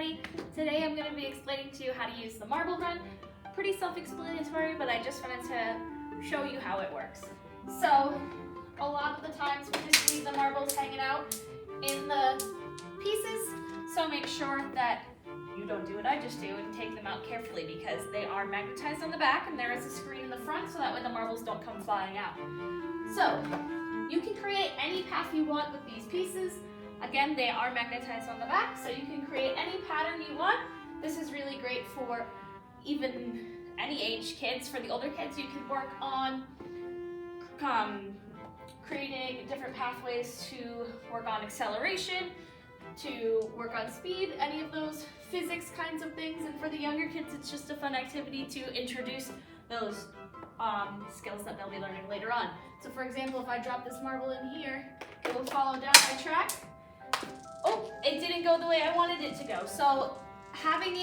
everybody. Today I'm going to be explaining to you how to use the marble run. Pretty self-explanatory, but I just wanted to show you how it works. So, a lot of the times we just leave the marbles hanging out in the pieces, so make sure that you don't do what I just do and take them out carefully because they are magnetized on the back and there is a screen in the front so that way the marbles don't come flying out. So, you can create any path you want with these pieces. Again, they are magnetized on the back, so you can create any pattern you want. This is really great for even any age kids. For the older kids, you can work on creating different pathways to work on acceleration, to work on speed, any of those physics kinds of things. And for the younger kids, it's just a fun activity to introduce those skills that they'll be learning later on. So for example, if I drop this marble in here, it will follow down my track. Oh, it didn't go the way I wanted it to go. So having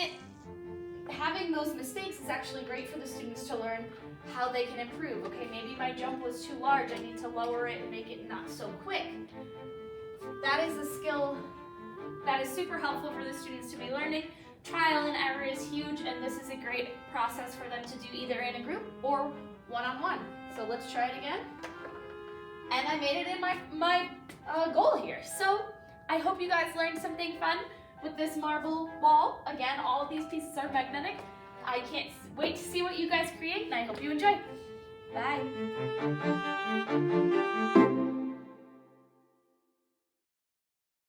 those mistakes is actually great for the students to learn how they can improve. Okay, maybe my jump was too large. I need to lower it and make it not so quick. That is a skill that is super helpful for the students to be learning. Trial and error is huge, and this is a great process for them to do either in a group or one-on-one. So let's try it again. And I made it in my goal here. So I hope you guys learned something fun with this marble wall. Again, all of these pieces are magnetic. I can't wait to see what you guys create, and I hope you enjoy. Bye.